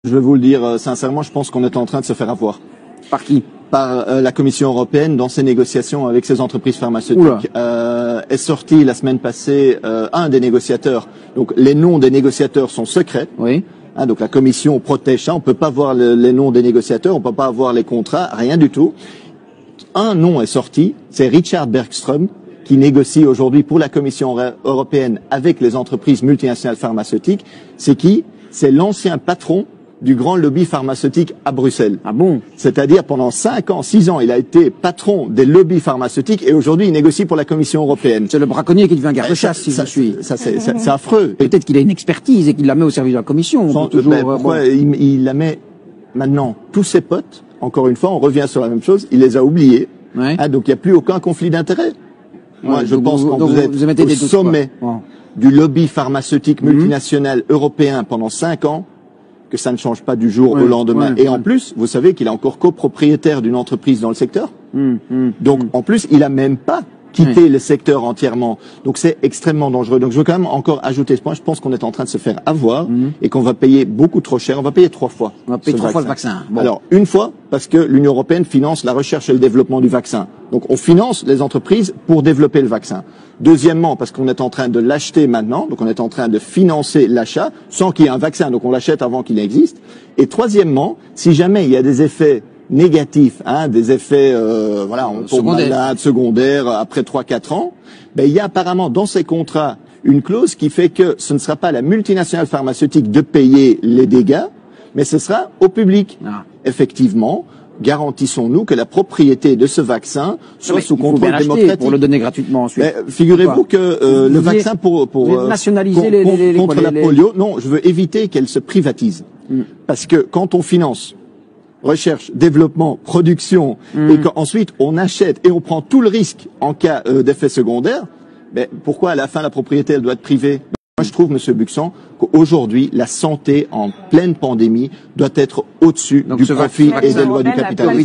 Je vais vous le dire sincèrement, je pense qu'on est en train de se faire avoir. Par qui? Par la Commission européenne dans ses négociations avec ses entreprises pharmaceutiques. Est sorti la semaine passée un des négociateurs. Donc les noms des négociateurs sont secrets. Oui. Donc la Commission protège ça. On peut pas voir les noms des négociateurs, on peut pas voir les contrats, rien du tout. Un nom est sorti, c'est Richard Bergström, qui négocie aujourd'hui pour la Commission européenne avec les entreprises multinationales pharmaceutiques. C'est qui? C'est l'ancien patron du grand lobby pharmaceutique à Bruxelles. Ah bon? C'est-à-dire pendant 5 ans, 6 ans, il a été patron des lobbies pharmaceutiques et aujourd'hui il négocie pour la Commission européenne. C'est le braconnier qui devient garde-chasse, si je suis. C'est affreux. Peut-être qu'il a une expertise et qu'il la met au service de la Commission. Pourquoi il la met maintenant? Tous ses potes, encore une fois, on revient sur la même chose, il les a oubliés. Ouais. Donc il n'y a plus aucun conflit d'intérêts. Moi, je pense que vous êtes au sommet du lobby pharmaceutique multinational européen pendant 5 ans, que ça ne change pas du jour au lendemain. Et en plus, vous savez qu'il est encore copropriétaire d'une entreprise dans le secteur. Donc, en plus, il a même pas quitté le secteur entièrement. Donc, c'est extrêmement dangereux. Donc, je veux quand même encore ajouter ce point. Je pense qu'on est en train de se faire avoir et qu'on va payer beaucoup trop cher. On va payer 3 fois. On va payer 3 fois le vaccin. Bon. Alors, une fois, parce que l'Union européenne finance la recherche et le développement du vaccin. Donc, on finance les entreprises pour développer le vaccin. Deuxièmement, parce qu'on est en train de l'acheter maintenant, donc on est en train de financer l'achat sans qu'il y ait un vaccin, donc on l'achète avant qu'il existe. Et troisièmement, si jamais il y a des effets négatifs, des effets, on tombe malade, secondaires, après 3-4 ans, il y a apparemment dans ces contrats une clause qui fait que ce ne sera pas la multinationale pharmaceutique de payer les dégâts, mais ce sera au public. Effectivement, garantissons-nous que la propriété de ce vaccin soit sous contrôle démocratique. Pour le donner gratuitement ensuite. Figurez-vous que le vaccin nationaliser contre la polio, non, je veux éviter qu'elle se privatise. Parce que quand on finance recherche, développement, production, et qu'ensuite on achète et on prend tout le risque en cas d'effet secondaire, pourquoi à la fin la propriété elle doit être privée? Moi, je trouve, Monsieur Buxan, qu'aujourd'hui, la santé en pleine pandémie doit être au-dessus du profit et des lois du capitalisme.